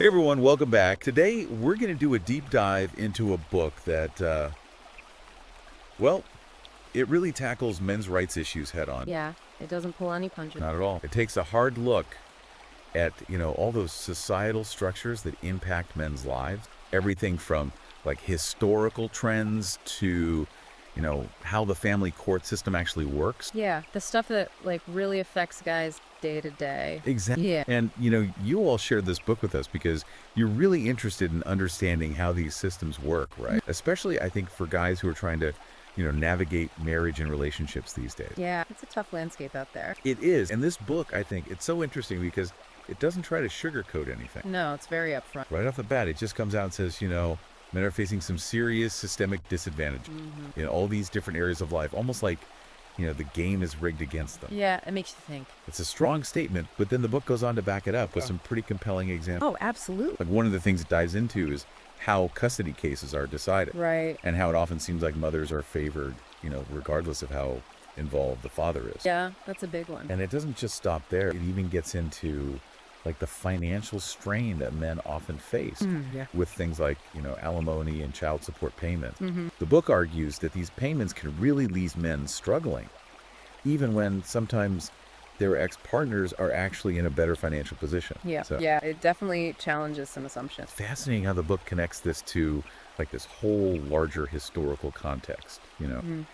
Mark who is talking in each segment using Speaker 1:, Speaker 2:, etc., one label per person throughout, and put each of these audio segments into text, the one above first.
Speaker 1: Hey everyone, welcome back. Today we're going to do a deep dive into a book that, well, it really tackles men's rights issues head on.
Speaker 2: Yeah, it doesn't pull any punches.
Speaker 1: Not at all. It takes a hard look at, all those societal structures that impact men's lives. Everything from like historical trends to, how the family court system actually works.
Speaker 2: Yeah, the stuff that really affects guys day to day.
Speaker 1: Exactly.
Speaker 2: Yeah.
Speaker 1: And, you all shared this book with us because you're really interested in understanding how these systems work, right? Especially, I think, for guys who are trying to, navigate marriage and relationships these days.
Speaker 2: Yeah, it's a tough landscape out there.
Speaker 1: It is. And this book, I think, it's so interesting because it doesn't try to sugarcoat anything.
Speaker 2: No, it's very upfront.
Speaker 1: Right off the bat, it just comes out and says, men are facing some serious systemic disadvantage in all these different areas of life, almost like, the game is rigged against them.
Speaker 2: Yeah, it makes you think.
Speaker 1: It's a strong statement, but then the book goes on to back it up with some pretty compelling examples.
Speaker 2: Oh, absolutely.
Speaker 1: Like one of the things it dives into is how custody cases are decided.
Speaker 2: Right.
Speaker 1: And how it often seems like mothers are favored, regardless of how involved the father is.
Speaker 2: Yeah, that's a big one.
Speaker 1: And it doesn't just stop there. It even gets into like the financial strain that men often face with things like, alimony and child support payments. The book argues that these payments can really leave men struggling, even when sometimes their ex-partners are actually in a better financial position.
Speaker 2: Yeah,
Speaker 1: So
Speaker 2: yeah, it definitely challenges some assumptions.
Speaker 1: fascinating how the book connects this to like this whole larger historical context.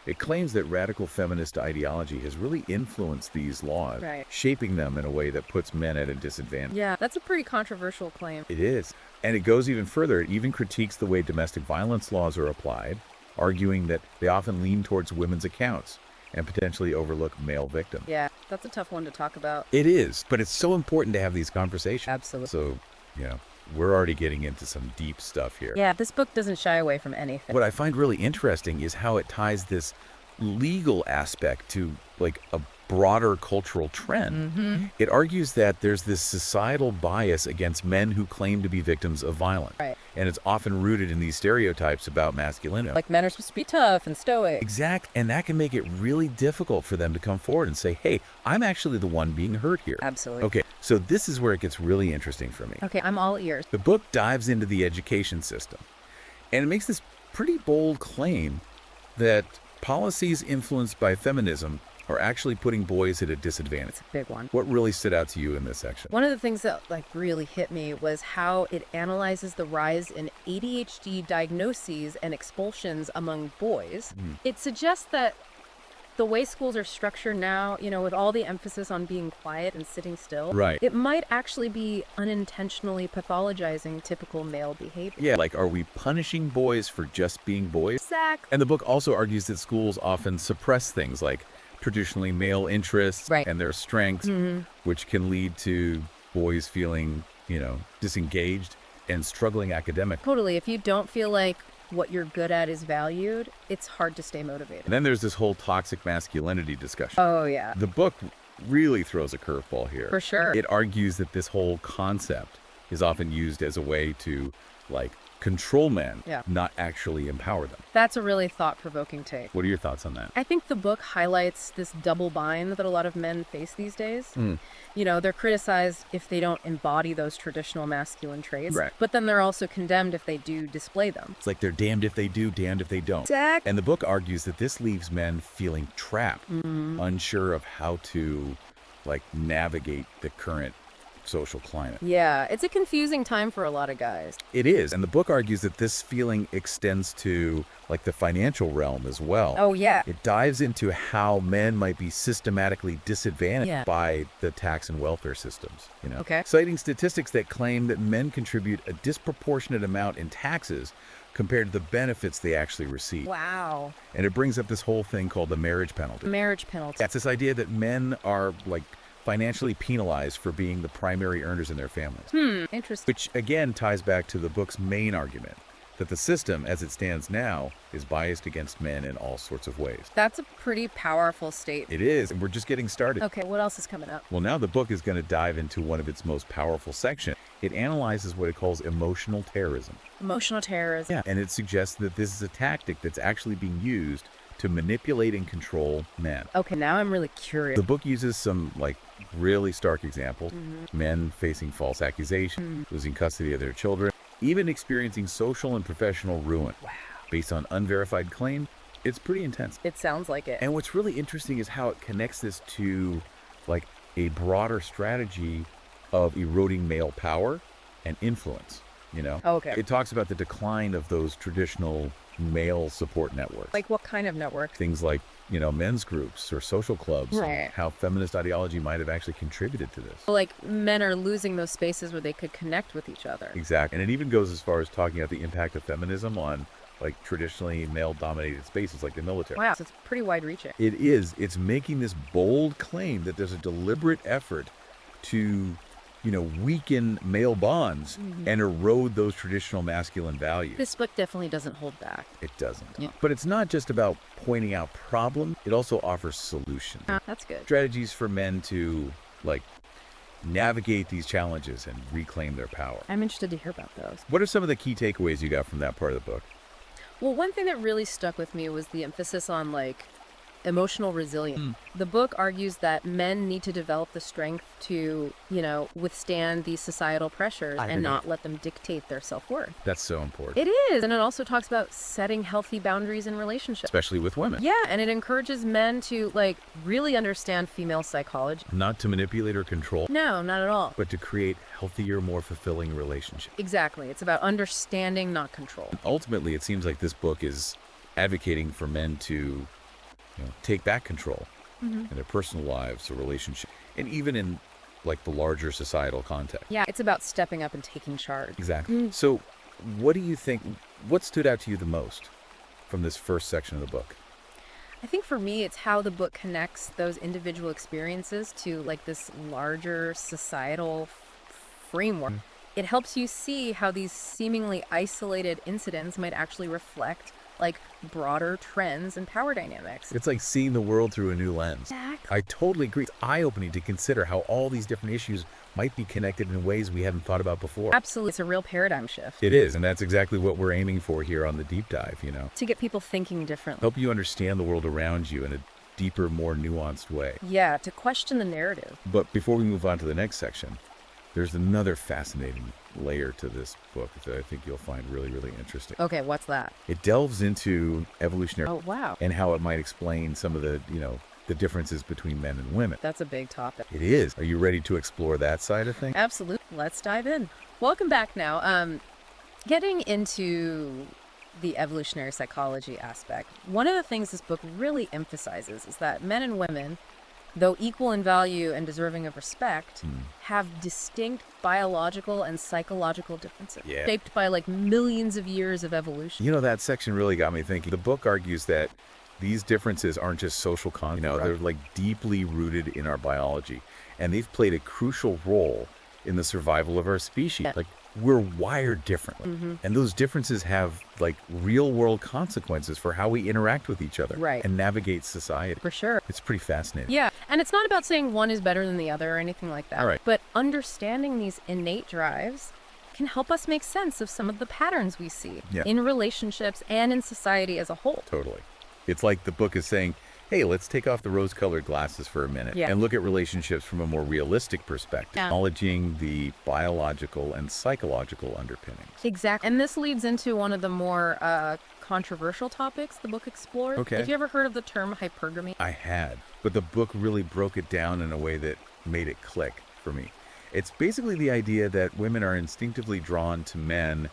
Speaker 1: It claims that radical feminist ideology has really influenced these laws,
Speaker 2: Right.
Speaker 1: shaping them in a way that puts men at a disadvantage.
Speaker 2: Yeah, that's a pretty controversial claim.
Speaker 1: It is. And it goes even further. It even critiques the way domestic violence laws are applied, arguing that they often lean towards women's accounts and potentially overlook male victims.
Speaker 2: Yeah, that's a tough one to talk about.
Speaker 1: It is, but it's so important to have these conversations.
Speaker 2: Absolutely.
Speaker 1: So, we're already getting into some deep stuff here.
Speaker 2: Yeah, this book doesn't shy away from anything.
Speaker 1: What I find really interesting is how it ties this legal aspect to like a broader cultural trend. It argues that there's this societal bias against men who claim to be victims of violence.
Speaker 2: Right.
Speaker 1: And it's often rooted in these stereotypes about masculinity.
Speaker 2: Like men are supposed to be tough and stoic.
Speaker 1: Exact. And that can make it really difficult for them to come forward and say, hey, I'm actually the one being hurt here.
Speaker 2: Absolutely.
Speaker 1: Okay, so this is where it gets really interesting for me.
Speaker 2: Okay, I'm all ears.
Speaker 1: The book dives into the education system, and it makes this pretty bold claim that policies influenced by feminism are actually putting boys at a disadvantage.
Speaker 2: It's a big one.
Speaker 1: What really stood out to you in this section?
Speaker 2: One of the things that really hit me was how it analyzes the rise in ADHD diagnoses and expulsions among boys. It suggests that the way schools are structured now, with all the emphasis on being quiet and sitting still,
Speaker 1: Right.
Speaker 2: it might actually be unintentionally pathologizing typical male behavior.
Speaker 1: Yeah, like, are we punishing boys for just being boys?
Speaker 2: Exactly.
Speaker 1: And the book also argues that schools often suppress things like traditionally male interests
Speaker 2: Right.
Speaker 1: and their strengths, which can lead to boys feeling, disengaged and struggling academically.
Speaker 2: Totally. If you don't feel like what you're good at is valued, it's hard to stay motivated.
Speaker 1: And then there's this whole toxic masculinity discussion.
Speaker 2: Oh, yeah.
Speaker 1: The book really throws a curveball here.
Speaker 2: For sure.
Speaker 1: It argues that this whole concept is often used as a way to, control men,
Speaker 2: Yeah.
Speaker 1: not actually empower them.
Speaker 2: That's a really thought-provoking take.
Speaker 1: What are your thoughts on that?
Speaker 2: I think the book highlights this double bind that a lot of men face these days. They're criticized if they don't embody those traditional masculine traits,
Speaker 1: Right.
Speaker 2: but then they're also condemned if they do display them.
Speaker 1: It's like they're damned if they do, damned if they don't.
Speaker 2: Exactly.
Speaker 1: And the book argues that this leaves men feeling trapped, unsure of how to, navigate the current social climate.
Speaker 2: Yeah, it's a confusing time for a lot of guys.
Speaker 1: It is. And the book argues that this feeling extends to, the financial realm as well.
Speaker 2: Oh, yeah.
Speaker 1: It dives into how men might be systematically disadvantaged
Speaker 2: Yeah.
Speaker 1: by the tax and welfare systems,
Speaker 2: Okay.
Speaker 1: citing statistics that claim that men contribute a disproportionate amount in taxes compared to the benefits they actually receive.
Speaker 2: Wow.
Speaker 1: And it brings up this whole thing called the marriage penalty.
Speaker 2: Marriage penalty.
Speaker 1: That's this idea that men are financially penalized for being the primary earners in their families.
Speaker 2: Interesting.
Speaker 1: Which again ties back to the book's main argument that the system as it stands now is biased against men in all sorts of ways.
Speaker 2: That's a pretty powerful statement.
Speaker 1: It is, and we're just getting started.
Speaker 2: Okay, what else is coming up?
Speaker 1: Well, now the book is going to dive into one of its most powerful sections. It analyzes what it calls emotional terrorism.
Speaker 2: Emotional terrorism.
Speaker 1: Yeah, and it suggests that this is a tactic that's actually being used to manipulate and control men.
Speaker 2: Okay, now I'm really curious.
Speaker 1: The book uses some, like, really stark examples. Men facing false accusations, losing custody of their children, even experiencing social and professional ruin.
Speaker 2: Wow.
Speaker 1: Based on unverified claims. It's pretty intense.
Speaker 2: It sounds like it.
Speaker 1: And what's really interesting is how it connects this to, like, a broader strategy of eroding male power and influence, you know?
Speaker 2: Okay.
Speaker 1: It talks about the decline of those traditional male support networks.
Speaker 2: Like what kind of network?
Speaker 1: Things like, you know, men's groups or social clubs.
Speaker 2: Right.
Speaker 1: How feminist ideology might have actually contributed to this.
Speaker 2: Like men are losing those spaces where they could connect with each other.
Speaker 1: Exactly. And it even goes as far as talking about the impact of feminism on, like, traditionally male-dominated spaces like the military.
Speaker 2: Wow, so it's pretty wide-reaching.
Speaker 1: It is. It's making this bold claim that there's a deliberate effort to, you know, weaken male bonds and erode those traditional masculine values.
Speaker 2: This book definitely doesn't hold back.
Speaker 1: It doesn't.
Speaker 2: Yeah.
Speaker 1: But it's not just about pointing out problems. It also offers solutions.
Speaker 2: That's good.
Speaker 1: Strategies for men to, like, navigate these challenges and reclaim their power.
Speaker 2: I'm interested to hear about those.
Speaker 1: What are some of the key takeaways you got from that part of the book?
Speaker 2: Well, one thing that really stuck with me was the emphasis on, like, emotional resilience. The book argues that men need to develop the strength to, you know, withstand these societal pressures and not let them dictate their self-worth.
Speaker 1: That's so important.
Speaker 2: It is. And it also talks about setting healthy boundaries in relationships.
Speaker 1: Especially with women.
Speaker 2: Yeah, and it encourages men to, like, really understand female psychology.
Speaker 1: Not to manipulate or control,
Speaker 2: No, not at all.
Speaker 1: but to create healthier, more fulfilling relationships.
Speaker 2: Exactly. It's about understanding, not control.
Speaker 1: Ultimately, it seems like this book is advocating for men to, you know, take back control in their personal lives or relationships, and even in, like, the larger societal context.
Speaker 2: Yeah, it's about stepping up and taking charge.
Speaker 1: Exactly. So what do you think, what stood out to you the most from this first section of the book?
Speaker 2: I think for me, it's how the book connects those individual experiences to, like, this larger societal framework. It helps you see how these seemingly isolated incidents might actually reflect, like, broader trends and power dynamics.
Speaker 1: It's like seeing the world through a new lens.
Speaker 2: Exactly.
Speaker 1: I totally agree. It's eye-opening to consider how all these different issues might be connected in ways we haven't thought about before.
Speaker 2: Absolutely. It's a real paradigm shift.
Speaker 1: It is, and that's exactly what we're aiming for here on the deep dive, you know.
Speaker 2: To get people thinking differently.
Speaker 1: Help you understand the world around you in a deeper, more nuanced way.
Speaker 2: Yeah, to question the narrative.
Speaker 1: But before we move on to the next section, there's another fascinating layer to this book that I think you'll find really, really interesting.
Speaker 2: Okay, what's that?
Speaker 1: It delves into evolutionary
Speaker 2: Oh, wow.
Speaker 1: and how it might explain some of the, you know, the differences between men and women.
Speaker 2: That's a big topic.
Speaker 1: It is. Are you ready to explore that side of things?
Speaker 2: Absolutely. Let's dive in. Welcome back now. Getting into the evolutionary psychology aspect, one of the things this book really emphasizes is that men and women, though equal in value and deserving of respect, have distinct biological and psychological differences,
Speaker 1: Yeah.
Speaker 2: shaped by, like, millions of years of evolution.
Speaker 1: You know, that section really got me thinking. The book argues that these differences aren't just social concepts. You know, they're, like, deeply rooted in our biology, and they've played a crucial role in the survival of our species.
Speaker 2: Yeah.
Speaker 1: Like, we're wired differently, and those differences have, like, real-world consequences for how we interact with each other
Speaker 2: Right.
Speaker 1: and navigate society.
Speaker 2: For sure.
Speaker 1: It's pretty fascinating.
Speaker 2: Yeah, and it's not about saying one is better than the other or anything like that.
Speaker 1: All right.
Speaker 2: But understanding these innate drives can help us make sense of some of the patterns we see
Speaker 1: Yeah.
Speaker 2: in relationships and in society as a whole.
Speaker 1: Totally. It's like the book is saying, hey, let's take off the rose-colored glasses for a minute
Speaker 2: Yeah.
Speaker 1: and look at relationships from a more realistic perspective,
Speaker 2: Yeah.
Speaker 1: acknowledging the biological and psychological underpinnings.
Speaker 2: Exactly. And this leads into one of the more controversial topics the book explores.
Speaker 1: Okay.
Speaker 2: Have you ever heard of the term hypergamy?
Speaker 1: I had, but the book really broke it down in a way that made it click for me. It's basically the idea that women are instinctively drawn to men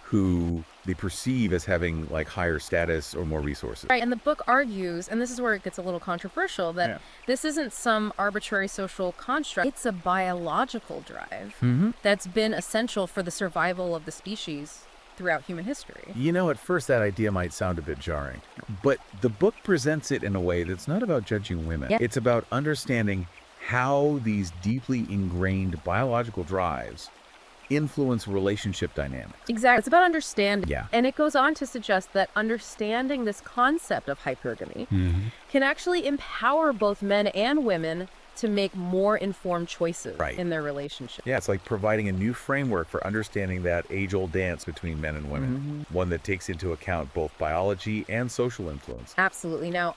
Speaker 1: who they perceive as having, like, higher status or more resources.
Speaker 2: Right, and the book argues, and this is where it gets a little controversial, that
Speaker 1: Yeah.
Speaker 2: this isn't some arbitrary social construct. It's a biological drive that's been essential for the survival of the species throughout human history.
Speaker 1: You know, at first that idea might sound a bit jarring, but the book presents it in a way that's not about judging women.
Speaker 2: Yeah.
Speaker 1: It's about understanding how these deeply ingrained biological drives influence relationship dynamics.
Speaker 2: Exactly. It's about understanding.
Speaker 1: Yeah.
Speaker 2: And it goes on to suggest that understanding this concept of hypergamy can actually empower both men and women to make more informed choices
Speaker 1: Right.
Speaker 2: in their relationship.
Speaker 1: Yeah, it's like providing a new framework for understanding that age-old dance between men and women, one that takes into account both biology and social influence.
Speaker 2: Absolutely. Now,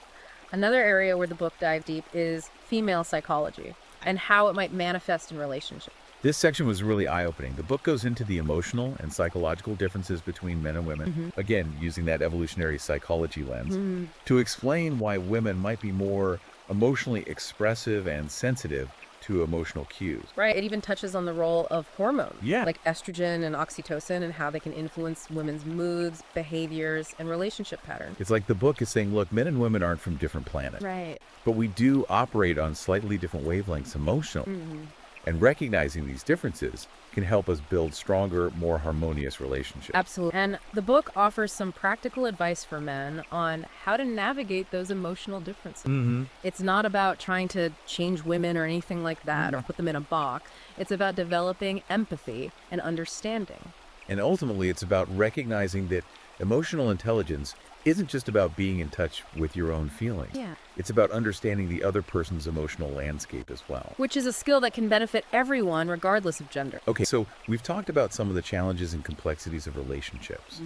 Speaker 2: another area where the book dives deep is female psychology and how it might manifest in relationships.
Speaker 1: This section was really eye-opening. The book goes into the emotional and psychological differences between men and women, again, using that evolutionary psychology lens, to explain why women might be more emotionally expressive and sensitive to emotional cues.
Speaker 2: Right. It even touches on the role of hormones,
Speaker 1: Yeah.
Speaker 2: like estrogen and oxytocin, and how they can influence women's moods, behaviors, and relationship patterns.
Speaker 1: It's like the book is saying, look, men and women aren't from different planets,
Speaker 2: Right.
Speaker 1: but we do operate on slightly different wavelengths emotionally. And recognizing these differences can help us build stronger, more harmonious relationships.
Speaker 2: Absolutely. And the book offers some practical advice for men on how to navigate those emotional differences. It's not about trying to change women or anything like that or put them in a box. It's about developing empathy and understanding.
Speaker 1: And ultimately, it's about recognizing that emotional intelligence isn't just about being in touch with your own feelings.
Speaker 2: Yeah.
Speaker 1: It's about understanding the other person's emotional landscape as well.
Speaker 2: Which is a skill that can benefit everyone regardless of gender.
Speaker 1: Okay, so we've talked about some of the challenges and complexities of relationships.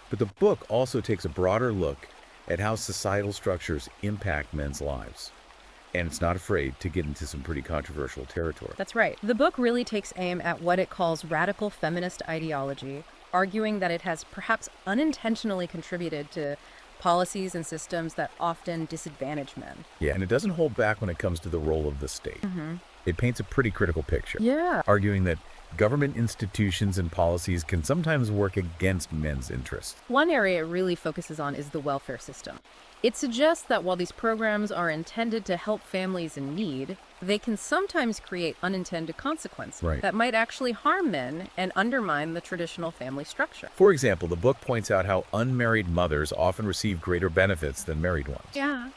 Speaker 1: But the book also takes a broader look at how societal structures impact men's lives. And it's not afraid to get into some pretty controversial territory.
Speaker 2: That's right. The book really takes aim at what it calls radical feminist ideology, arguing that it has perhaps unintentionally contributed to policies and systems that often disadvantage men.
Speaker 1: Yeah, and it doesn't hold back when it comes to the role of the state. It paints a pretty critical picture,
Speaker 2: Yeah.
Speaker 1: arguing that government institutions and policies can sometimes work against men's interests.
Speaker 2: One area it really focuses on is the welfare system. It suggests that while these programs are intended to help families in need, they can sometimes create unintended consequences
Speaker 1: Right.
Speaker 2: that might actually harm men and undermine the traditional family structure.
Speaker 1: For example, the book points out how unmarried mothers often receive greater benefits than married ones.
Speaker 2: Yeah.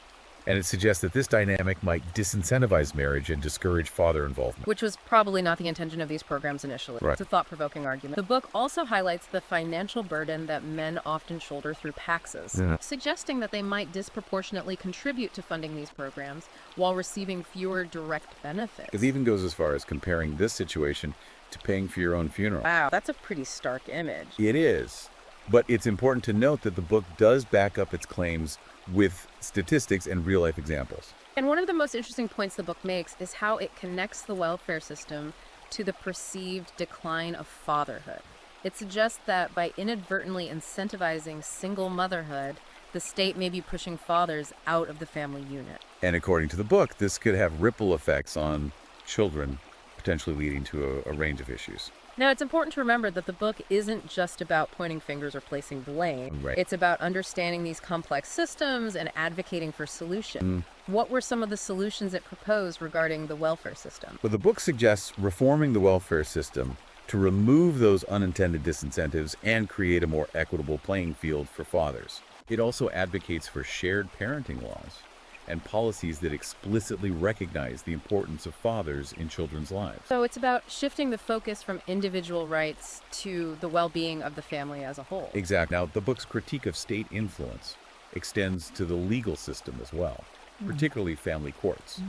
Speaker 1: And it suggests that this dynamic might disincentivize marriage and discourage father involvement.
Speaker 2: Which was probably not the intention of these programs initially.
Speaker 1: Right.
Speaker 2: It's a thought-provoking argument. The book also highlights the financial burden that men often shoulder through taxes, suggesting that they might disproportionately contribute to funding these programs while receiving fewer direct benefits.
Speaker 1: It even goes as far as comparing this situation to paying for your own funeral.
Speaker 2: Wow, that's a pretty stark image.
Speaker 1: It is. But it's important to note that the book does back up its claims with statistics and real-life examples.
Speaker 2: And one of the most interesting points the book makes is how it connects the welfare system to the perceived decline of fatherhood. It suggests that by inadvertently incentivizing single motherhood, the state may be pushing fathers out of the family unit.
Speaker 1: And according to the book, this could have ripple effects on children, potentially leading to a range of issues.
Speaker 2: Now, it's important to remember that the book isn't just about pointing fingers or placing blame.
Speaker 1: Right.
Speaker 2: It's about understanding these complex systems and advocating for solutions. What were some of the solutions it proposed regarding the welfare system?
Speaker 1: But the book suggests reforming the welfare system to remove those unintended disincentives and create a more equitable playing field for fathers. It also advocates for shared parenting laws and policies that explicitly recognize the importance of fathers in children's lives.
Speaker 2: So it's about shifting the focus from individual rights to the well-being of the family as a whole.
Speaker 1: Exactly. Now, the book's critique of state influence extends to the legal system as well, particularly family courts.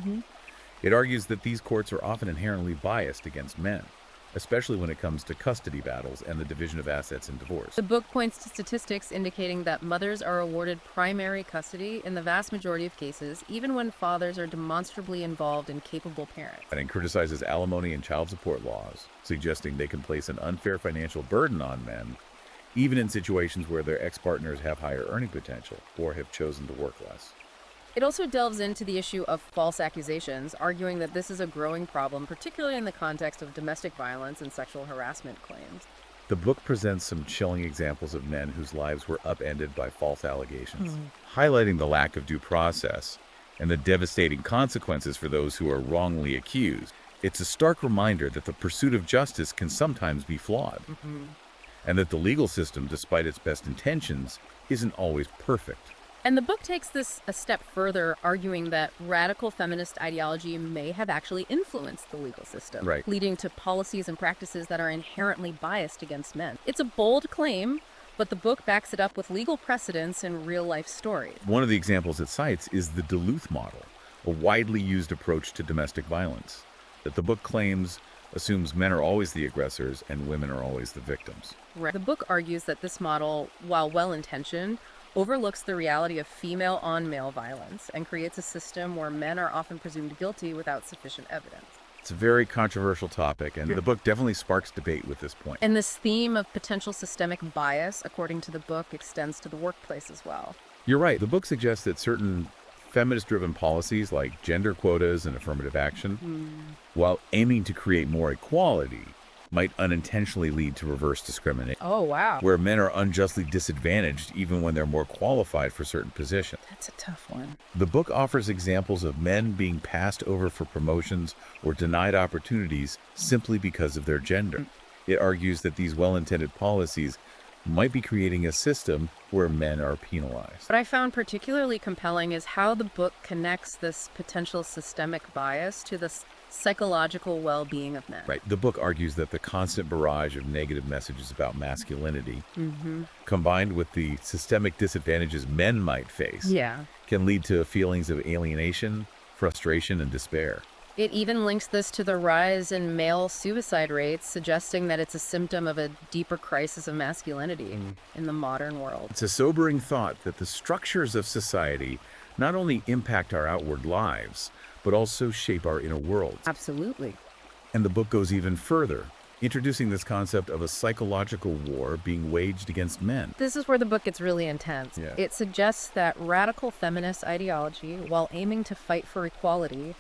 Speaker 1: It argues that these courts are often inherently biased against men, especially when it comes to custody battles and the division of assets in divorce.
Speaker 2: The book points to statistics indicating that mothers are awarded primary custody in the vast majority of cases, even when fathers are demonstrably involved and capable parents.
Speaker 1: And it criticizes alimony and child support laws, suggesting they can place an unfair financial burden on men, even in situations where their ex-partners have higher earning potential or have chosen to work less.
Speaker 2: It also delves into the issue of false accusations, arguing that this is a growing problem, particularly in the context of domestic violence and sexual harassment claims.
Speaker 1: The book presents some chilling examples of men whose lives were upended by false allegations, highlighting the lack of due process and the devastating consequences for those who are wrongly accused. It's a stark reminder that the pursuit of justice can sometimes be flawed, and that the legal system, despite its best intentions, isn't always perfect.
Speaker 2: And the book takes this a step further, arguing that radical feminist ideology may have actually influenced the legal system,
Speaker 1: Right.
Speaker 2: leading to policies and practices that are inherently biased against men. It's a bold claim, but the book backs it up with legal precedents and real-life stories.
Speaker 1: One of the examples it cites is the Duluth model, a widely used approach to domestic violence that the book claims assumes men are always the aggressors and women are always the victims.
Speaker 2: Right. The book argues that this model, while well-intentioned, overlooks the reality of female on male violence and creates a system where men are often presumed guilty without sufficient evidence.
Speaker 1: It's a very controversial topic, and the book definitely sparks debate with this point.
Speaker 2: And this theme of potential systemic bias, according to the book, extends to the workplace as well.
Speaker 1: You're right. The book suggests that certain feminist-driven policies like gender quotas and affirmative action, while aiming to create more equality, might unintentionally lead to reverse discrimination.
Speaker 2: Oh, wow.
Speaker 1: Where men are unjustly disadvantaged even when they're more qualified for certain positions.
Speaker 2: That's a tough one.
Speaker 1: The book offers examples of men being passed over for promotions or denied opportunities simply because of their gender. It argues that these well-intended policies might be creating a system where men are penalized.
Speaker 2: What I found particularly compelling is how the book connects this potential systemic bias to the psychological well-being of men.
Speaker 1: Right. The book argues that the constant barrage of negative messages about masculinity, combined with the systemic disadvantages men might face, can lead to feelings of alienation, frustration, and despair.
Speaker 2: It even links this to the rise in male suicide rates, suggesting that it's a symptom of a deeper crisis of masculinity in the modern world.
Speaker 1: It's a sobering thought that the structures of society not only impact our outward lives, but also shape our inner world.
Speaker 2: Absolutely.
Speaker 1: And the book goes even further, introducing this concept of a psychological war being waged against men.
Speaker 2: This is where the book gets really intense.
Speaker 1: Yeah.
Speaker 2: It suggests that radical feminist ideology, while aiming to fight for equality,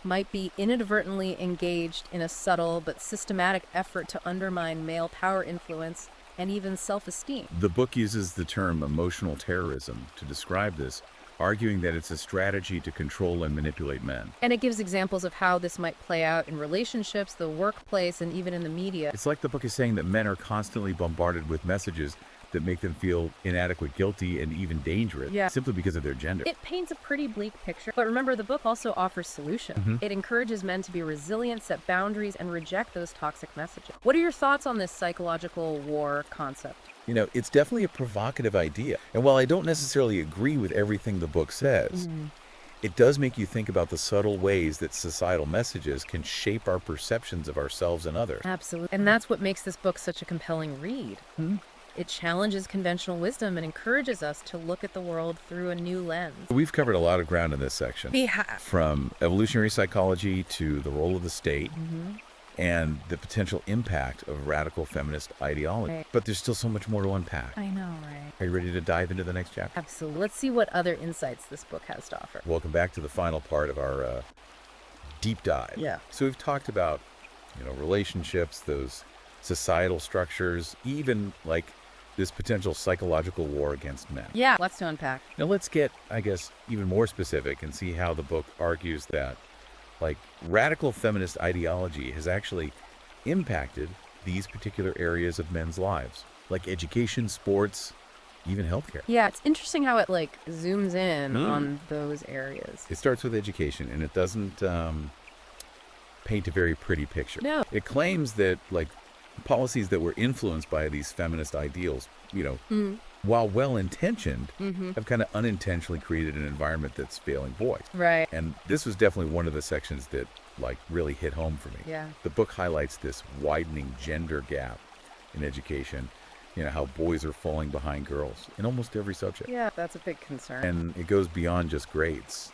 Speaker 2: might be inadvertently engaged in a subtle but systematic effort to undermine male power influence and even self-esteem.
Speaker 1: The book uses the term emotional terrorism to describe this, arguing that it's a strategy to control and manipulate men.
Speaker 2: And it gives examples of how this might play out in relationships, the workplace, and even in the media.
Speaker 1: It's like the book is saying that men are constantly bombarded with messages that make them feel inadequate, guilty, and even dangerous simply because of their gender.
Speaker 2: It paints a pretty bleak picture. But remember, the book also offers solutions. It encourages men to be resilient, set boundaries, and reject those toxic messages. What are your thoughts on this psychological war concept?
Speaker 1: You know, it's definitely a provocative idea. And while I don't necessarily agree with everything the book says, it does make you think about the subtle ways that societal messages can shape our perceptions of ourselves and others.
Speaker 2: Absolutely. And that's what makes this book such a compelling read. It challenges conventional wisdom and encourages us to look at the world through a new lens.
Speaker 1: We've covered a lot of ground in this section.
Speaker 2: We have.
Speaker 1: From evolutionary psychology to the role of the state and the potential impact of radical feminist ideology.
Speaker 2: Right.
Speaker 1: But there's still so much more to unpack.
Speaker 2: I know, right?
Speaker 1: Are you ready to dive into the next chapter?
Speaker 2: Absolutely. Let's see what other insights this book has to offer.
Speaker 1: Welcome back to the final part of our deep dive.
Speaker 2: Yeah.
Speaker 1: So we've talked about, relationships, those societal structures, even like this potential psychological war against men.
Speaker 2: Yeah, lots to unpack.
Speaker 1: Now let's get, I guess, even more specific and see how the book argues that, radical feminist ideology has actually impacted these particular areas of men's lives, like education, sports, even healthcare.
Speaker 2: Yeah, it's interesting how it zooms in on those areas.
Speaker 1: It starts with education, and it doesn't paint a very pretty picture.
Speaker 2: No.
Speaker 1: It claims that policies that were influenced by these feminist ideals, while well-intentioned, have kind of unintentionally created an environment that's failing boys.
Speaker 2: Right.
Speaker 1: And this was definitely one of the sections that really hit home for me.
Speaker 2: Yeah.
Speaker 1: The book highlights this widening gender gap in education, how boys are falling behind girls in almost every subject.
Speaker 2: Yeah, that's a big concern.
Speaker 1: And it goes beyond just grades.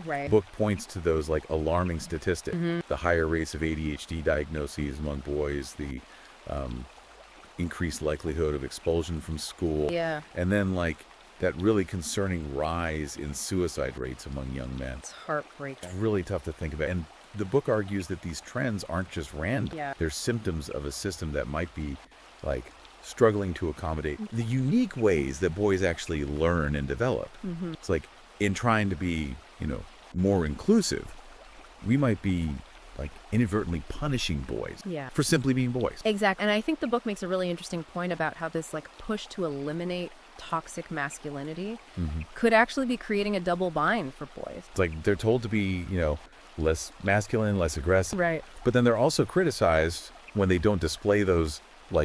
Speaker 2: Right.
Speaker 1: Book points to those alarming statistics, the higher rates of ADHD diagnoses among boys, the increased likelihood of expulsion from school.
Speaker 2: Yeah.
Speaker 1: And then that really concerning rise in suicide rates among young men.
Speaker 2: It's heartbreaking.
Speaker 1: It's really tough to think about. And the book argues that these trends aren't just random.
Speaker 2: Yeah.
Speaker 1: They're symptoms of a system that might be struggling to accommodate the unique ways that boys actually learn and develop. It's in trying to be, more inclusive, we might be inadvertently punishing boys for simply being boys.
Speaker 2: Exactly. And I think the book makes a really interesting point about how this push to eliminate toxic masculinity could actually be creating a double bind for boys.
Speaker 1: It's they're told to be, less masculine, less aggressive.
Speaker 2: Right.
Speaker 1: But then they're also criticized when they don't display those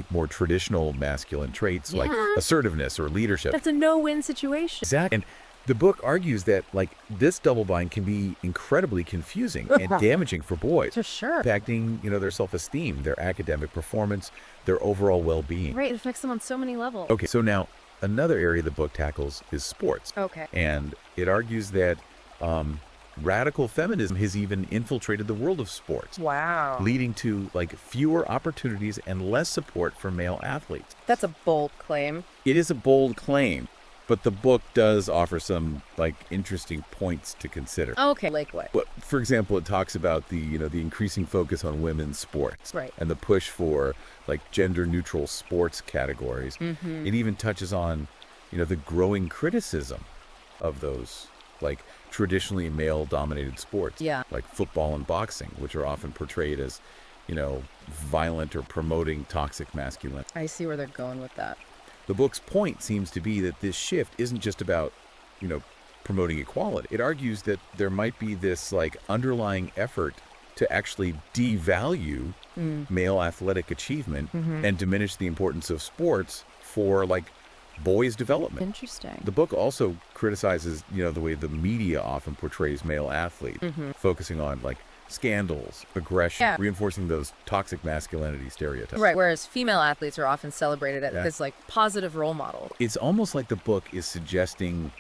Speaker 1: more traditional masculine traits like assertiveness or leadership.
Speaker 2: That's a no-win situation.
Speaker 1: Exactly. And The book argues that, like, this double bind can be incredibly confusing and damaging for boys,
Speaker 2: For sure.
Speaker 1: impacting, their self-esteem, their academic performance, their overall well-being.
Speaker 2: Right, it affects them on so many levels.
Speaker 1: Okay, so now another area the book tackles is sports.
Speaker 2: Okay.
Speaker 1: And it argues that radical feminism has even infiltrated the world of sports,
Speaker 2: Wow.
Speaker 1: leading to, like, fewer opportunities and less support for male athletes.
Speaker 2: That's a bold claim.
Speaker 1: It is a bold claim, but the book does offer some, like, interesting points to consider.
Speaker 2: Okay, like what?
Speaker 1: But, for example, it talks about the increasing focus on women's sports,
Speaker 2: Right.
Speaker 1: and the push for, like, gender-neutral sports categories.
Speaker 2: Mm-hmm.
Speaker 1: It even touches on, the growing criticism of those, like, traditionally male-dominated sports,
Speaker 2: Yeah.
Speaker 1: like football and boxing, which are often portrayed as, violent or promoting toxic masculinity.
Speaker 2: I see where they're going with that.
Speaker 1: The book's point seems to be that this shift isn't just about, promoting equality. It argues that there might be this, like, underlying effort to actually devalue male athletic achievement and diminish the importance of sports for, like, boys' development.
Speaker 2: Interesting.
Speaker 1: The book also criticizes, the way the media often portrays male athletes, focusing on, like, scandals, aggression, reinforcing those toxic masculinity stereotypes.
Speaker 2: Right, whereas female athletes are often celebrated as this, like, positive role model.
Speaker 1: It's almost like the book is suggesting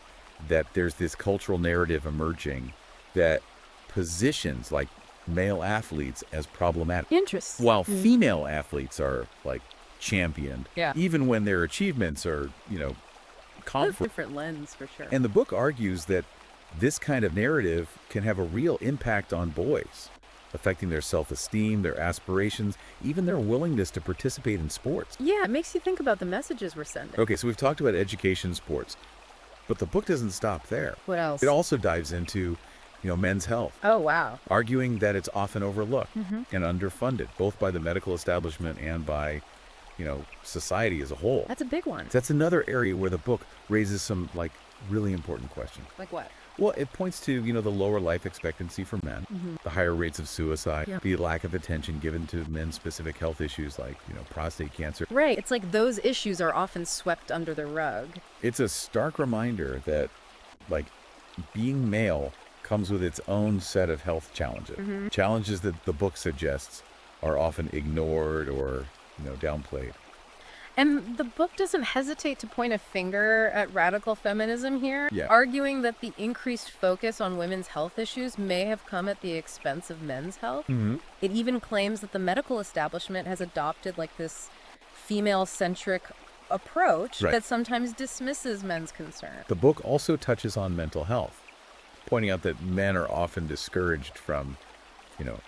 Speaker 1: that there's this cultural narrative emerging that positions, like, male athletes as problematic,
Speaker 2: Interesting.
Speaker 1: while female athletes are, like, championed,
Speaker 2: Yeah.
Speaker 1: even when their achievements are,
Speaker 2: That's a
Speaker 1: comfort.
Speaker 2: different lens, for sure.
Speaker 1: And the book argues that this kind of narrative can have a real impact on boys, affecting their self-esteem, their aspirations, even their willingness to participate in sports.
Speaker 2: Yeah, it makes you think about the messages we're sending.
Speaker 1: Okay, so we've talked about education, sports, but the book doesn't stop there.
Speaker 2: What else?
Speaker 1: It also dives into, men's health,
Speaker 2: Oh, wow.
Speaker 1: arguing that it's often overlooked and underfunded, both by the medical establishment and by, society as a whole.
Speaker 2: That's a big one.
Speaker 1: That's another area where the book raises some, like, really important questions.
Speaker 2: Like what?
Speaker 1: Well, it points to, the lower life expectancy for men, the higher rates of suicide, the lack of attention given to men's specific health issues like, prostate cancer.
Speaker 2: Right. It's like those issues are often swept under the rug.
Speaker 1: It's a stark reminder that, like, being male comes with its own set of health challenges. Challenges that the book suggests are often ignored or, downplayed.
Speaker 2: And the book doesn't hesitate to point a finger at radical feminism here,
Speaker 1: Yeah.
Speaker 2: arguing that the increased focus on women's health issues may have come at the expense of men's health. It even claims that the medical establishment has adopted, like, this female-centric approach
Speaker 1: Right.
Speaker 2: that sometimes dismisses men's concerns.
Speaker 1: The book also touches on mental health, pointing out that men are often discouraged from,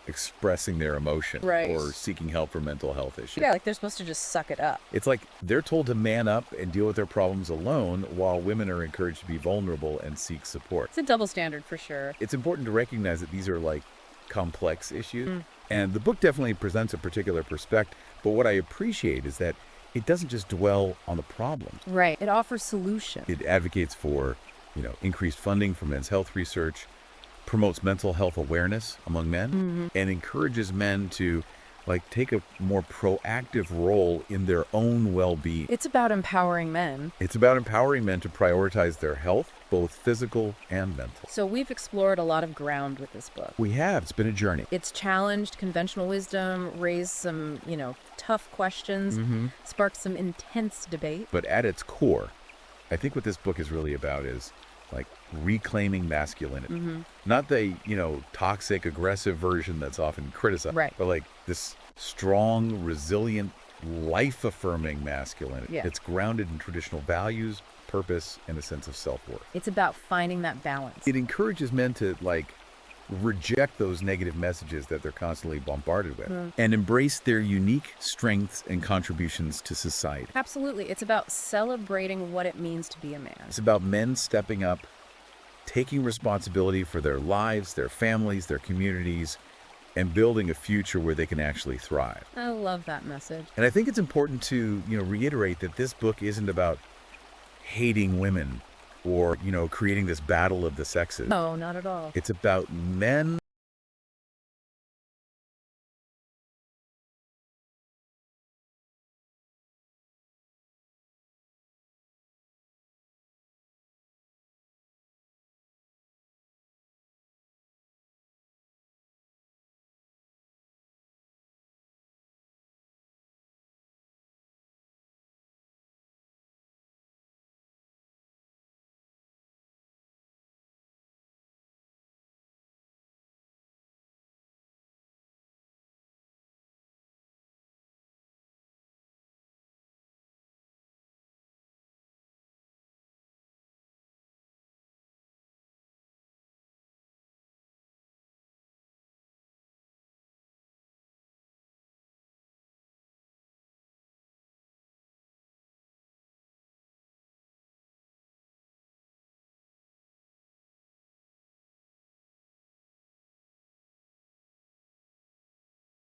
Speaker 1: expressing their emotion
Speaker 2: Right.
Speaker 1: or seeking help for mental health issues.
Speaker 2: Yeah, like they're supposed to just suck it up.
Speaker 1: It's like they're told to man up and deal with their problems alone, while women are encouraged to be vulnerable and seek support.
Speaker 2: It's a double standard for sure.
Speaker 1: It's important to recognize that these are, like, complex issues. And the book definitely presents a particular perspective. But what I appreciate is that it doesn't just dwell on the problems.
Speaker 2: Right. It offers solutions.
Speaker 1: It advocates for, increased funding for men's health research, promotes mental health awareness among men, and encourages men to, like, take a more proactive role in their own well-being.
Speaker 2: It's about empowering men.
Speaker 1: It's about empowering men to prioritize their health, both physical and mental.
Speaker 2: So we've explored a lot of ground with this book.
Speaker 1: We have. It's been a journey.
Speaker 2: It's challenged conventional wisdom, raised some, tough questions, sparked some intense debate.
Speaker 1: But at its core, I think what this book is really about is, like, reclaiming masculinity. Not the, toxic, aggressive version that's often criticized,
Speaker 2: Right.
Speaker 1: but, like, this strong, resilient, life-affirming masculinity.
Speaker 2: Yeah.
Speaker 1: It's grounded in traditional values, purpose, and a sense of self-worth.
Speaker 2: It's about finding that balance.
Speaker 1: It encourages men to, like, reject those negative messages that they're constantly bombarded with and embrace their unique strengths and contributions to society.
Speaker 2: Absolutely. It's about celebrating what it means to be a man.
Speaker 1: It's about men stepping up, taking responsibility for their lives, their families, their communities, and building a future where they can actually thrive.
Speaker 2: I love that message.
Speaker 1: And I think it's important to, reiterate that this book isn't about hating women or, creating this battle of the sexes.
Speaker 2: No, not at all.
Speaker 1: It's about men